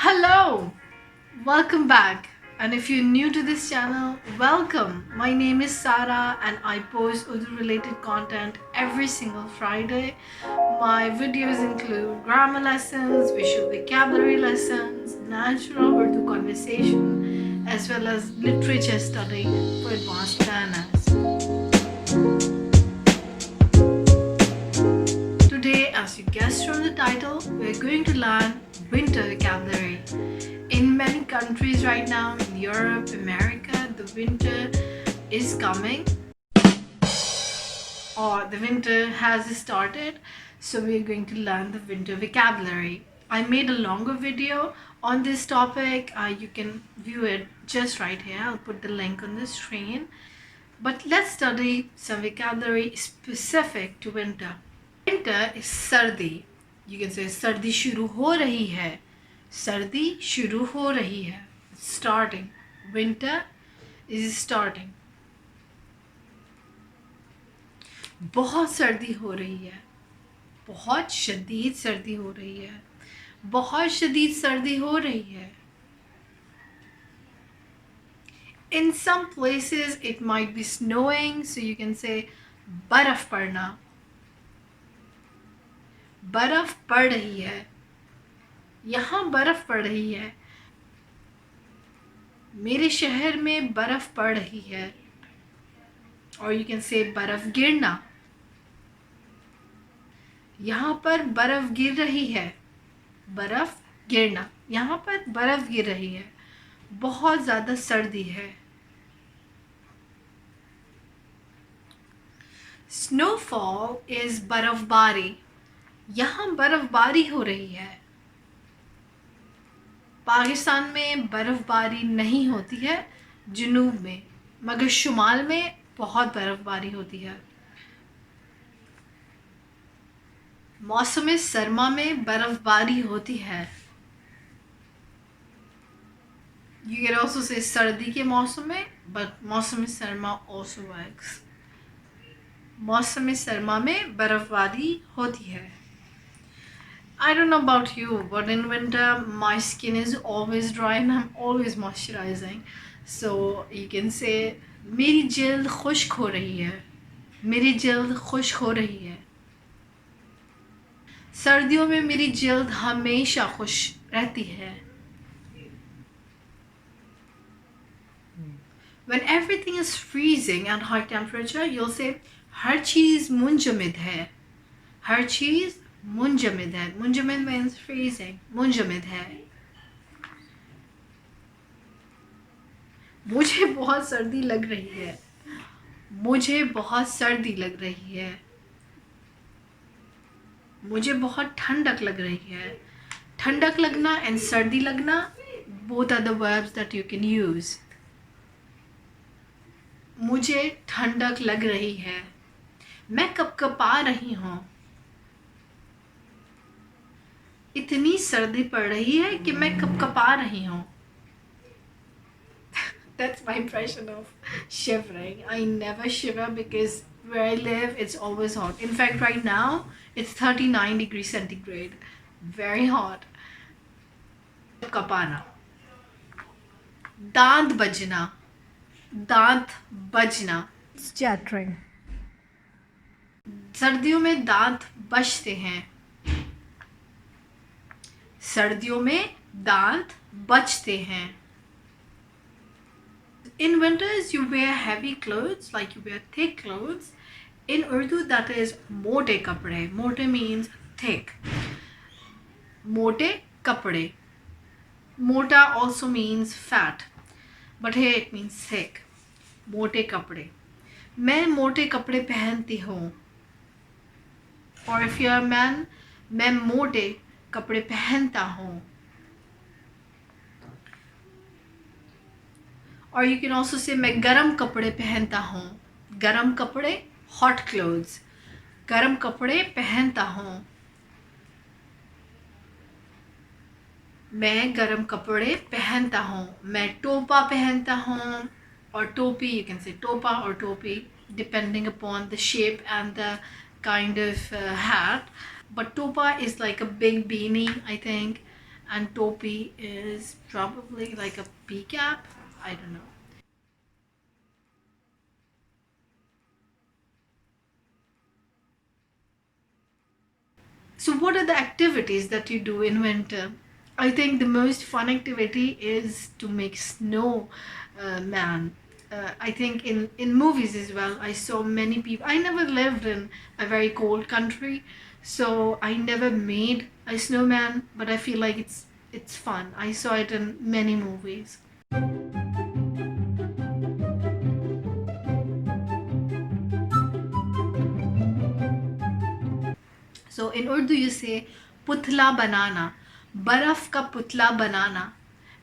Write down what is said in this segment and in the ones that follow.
Hello, welcome back. And if you're new to this channel, welcome. My name is Sara and I post Urdu related content every single Friday. My videos include grammar lessons, visual vocabulary lessons, natural Urdu conversation, as well as literature study for advanced learners. Today, as you guessed from the title, we're going to learn winter vocabulary. In many countries right now, in Europe, America, the winter is coming or the winter has started. So we're going to learn the winter vocabulary. I made a longer video on this topic. You can view it just right here. I'll put the link on the screen. But let's study some vocabulary specific to winter. Winter is सर्दी. You can say सर्दी शुरू हो रही है. सर्दी शुरू हो रही है. Starting. Winter is starting. बहुत सर्दी हो रही है. बहुत शदीद सर्दी हो रही है. बहुत शदीद सर्दी हो रही है. In some places it might be snowing, so you can say बर्फ पड़ना. बर्फ पड़ रही है. यहाँ बर्फ पड़ रही है. मेरे शहर में बर्फ पड़ रही है. और यू कैन से बर्फ गिरना. यहाँ पर बर्फ गिर रही है. बर्फ गिरना. यहाँ पर बर्फ गिर रही है. बहुत ज़्यादा सर्दी है. स्नोफॉल इज़ बर्फबारी. यहाँ बर्फबारी हो रही है. पाकिस्तान में बर्फबारी नहीं होती है, जुनूब में, मगर शुमाल में बहुत बर्फबारी होती है. मौसम सरमा में बर्फबारी होती है. You can also say सर्दी के मौसम में, but मौसम सरमा also works. मौसम सरमा में बर्फबारी होती है. I don't know about you, but in winter my skin is always dry and I'm always moisturizing. So you can say मेरी जल्द खुश्क हो रही है. मेरी जल्द खुश्क हो रही है. सर्दियों में मेरी जल्द हमेशा खुश रहती है. When everything is freezing at high temperature, you'll say हर चीज़ मुंजमद है. हर चीज़ मुंजमद है. मुंजमद means freezing. मुंजमद है. मुझे बहुत सर्दी लग रही है. मुझे बहुत सर्दी लग रही है. मुझे बहुत ठंडक लग रही है. ठंडक लगना and सर्दी लगना, both are the verbs that you can use. मुझे ठंडक लग रही है. मैं कपकपा रही हूँ. इतनी सर्दी पड़ रही है कि मैं कपकपा रही हूँ. That's my impression of shivering. I never shiver because where I live it's always hot. In fact, right now it's 39 degrees centigrade. Very hot. कपाना. दांत बजना. दांत बजना. Chattering. सर्दियों में दांत बजते हैं. सर्दियों में दांत बजते हैं. In winters you wear heavy clothes, like you wear thick clothes. In Urdu that is मोटे कपड़े. मोटे means thick. मोटे कपड़े. मोटा also means fat, but here it means thick. मोटे कपड़े. मैं मोटे कपड़े पहनती हूँ. Or if you're a man, मैं मोटे कपड़े पहनता हूँ. Or you can also say मैं गरम कपड़े पहनता हूँ. गरम कपड़े, hot clothes. गरम कपड़े पहनता हूँ. मैं गरम कपड़े पहनता हूँ. मैं टोपा पहनता हूँ. Or टोपी, you can say टोपा or टोपी, depending upon the shape and the kind of hat. But topa is like a big beanie, I think. and topi is probably like a pea cap. I don't know. So what are the activities that you do in winter? I think the most fun activity is to make snow man. I think in movies as well, I saw many people. I never lived in a very cold country, so I never made a snowman, but I feel like it's fun. I saw it in many movies. So in Urdu you say पुतला बनाना, बर्फ का पुतला बनाना.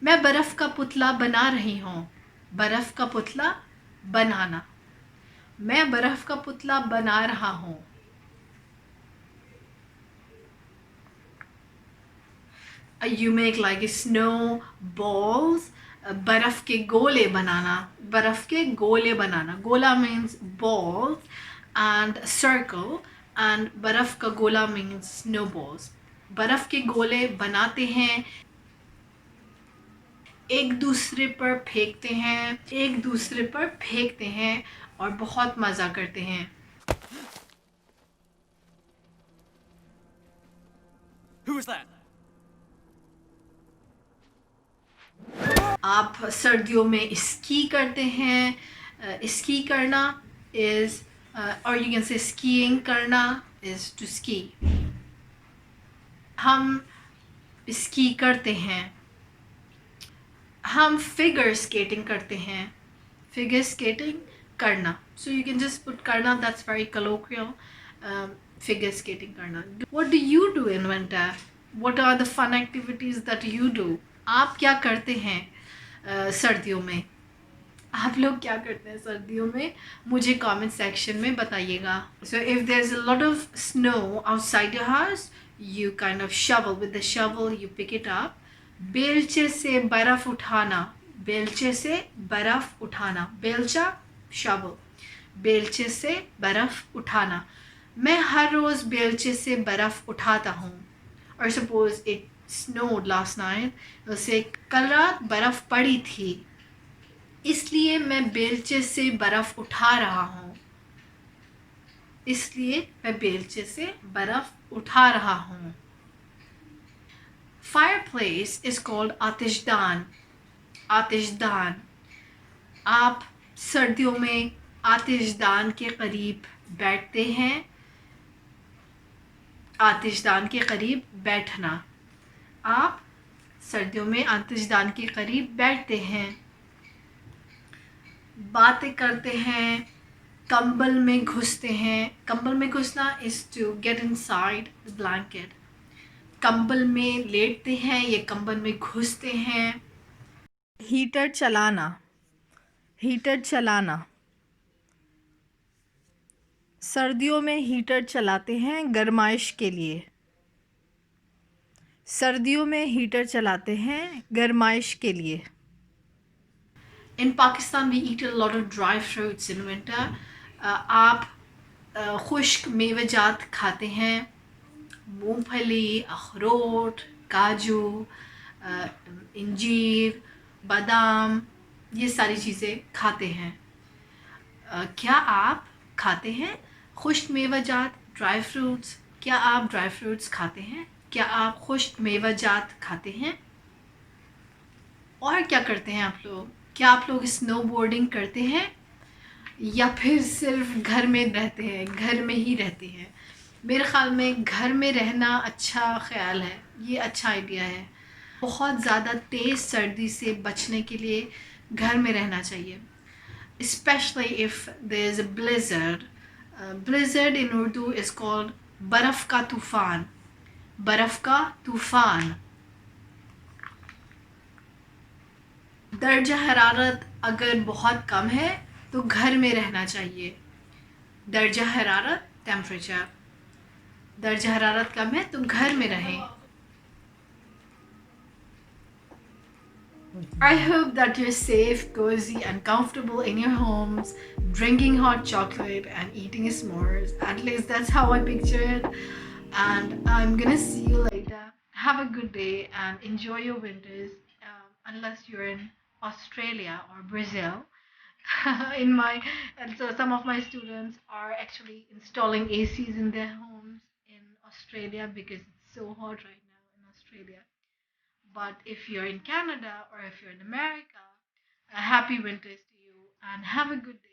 मैं बर्फ का पुतला बना रही हूँ. बर्फ का पुतला बनाना. मैं बर्फ का पुतला बना रहा हूँ. You make like snow balls. बर्फ के गोले बनाना. बर्फ के गोले बनाना. गोला means balls and circle, and बर्फ का गोला means snowballs. बर्फ के गोले बनाते हैं, एक दूसरे पर फेंकते हैं, एक दूसरे पर फेंकते हैं और बहुत मज़ा करते हैं. Who was that? आप सर्दियों में स्की करते हैं. स्की करना इज, और यू कैन से स्कीइंग करना इज टू स्की. हम स्की करते हैं. हम फिगर स्केटिंग करते हैं. फिगर स्केटिंग करना. So you can just put करना, that's very colloquial. Figure skating करना. What do you do in winter? What are the fun activities that you do? आप क्या करते हैं सर्दियों में? आप लोग क्या करते हैं सर्दियों में? मुझे कमेंट सेक्शन में बताइएगा. So if there's a lot of snow outside your house, you kind of shovel with the shovel, you pick it up. बेलचे से बर्फ उठाना. बेलचे से बर्फ उठाना. बेलचा shovel. बेलचे से बर्फ उठाना. मैं हर रोज़ बेलचे से बर्फ उठाता हूँ. और suppose it snowed last night. वैसे कल रात बर्फ़ पड़ी थी, इसलिए मैं बेलचे से बर्फ़ उठा रहा हूँ. इसलिए मैं बेलचे से बर्फ़ उठा रहा हूँ. Fireplace is called आतिशदान. आतिशदान. आप सर्दियों में आतिशदान के करीब बैठते हैं. आतिशदान के करीब बैठना. आप सर्दियों में आतिशदान के करीब बैठते हैं. बातें करते हैं. कंबल में घुसते हैं. कंबल में घुसना is to get inside the blanket. कंबल में लेटते हैं, ये कंबल में घुसते हैं. हीटर चलाना. हीटर चलाना. सर्दियों में हीटर चलाते हैं गर्माइश के लिए. सर्दियों में हीटर चलाते हैं गर्माइश के लिए. In Pakistan we eat a lot of dry fruits in winter. आप खुश्क मेवेजात खाते हैं. मूंगफली, अखरोट, काजू, इंजीर, बादाम, ये सारी चीज़ें खाते हैं. क्या आप खाते हैं खुश्क मेवेजात, ड्राई फ्रूट्स? क्या आप ड्राई फ्रूट्स खाते हैं? क्या आप खुश्क मेवेजात खाते हैं? और क्या करते हैं आप लोग? क्या आप लोग स्नो बोर्डिंग करते हैं या फिर सिर्फ घर में रहते हैं, घर में ही रहते हैं? मेरे ख़्याल में घर में रहना अच्छा ख़्याल है, ये अच्छा आइडिया है. बहुत ज़्यादा तेज़ सर्दी से बचने के लिए घर में रहना चाहिए. Especially if there is a blizzard. Blizzard in Urdu is called बर्फ़ का तूफ़ान. बर्फ़ का तूफ़ान. दर्जा हरारत अगर बहुत कम है तो घर में रहना चाहिए. दर्जा हरारत, टेम्परेचर. दर्जा हरारत कम है तो घर में रहें. I hope that you're safe, cozy and comfortable in your homes, drinking hot chocolate and eating s'mores. At least that's how I picture it. And I'm gonna see you later. Have a good day and enjoy your winters, unless you're in Australia or Brazil. in my and so some of my students are actually installing ACs in their homes in Australia because it's so hot right now in Australia. But if you're in Canada or if you're in America, happy winters to you and have a good day.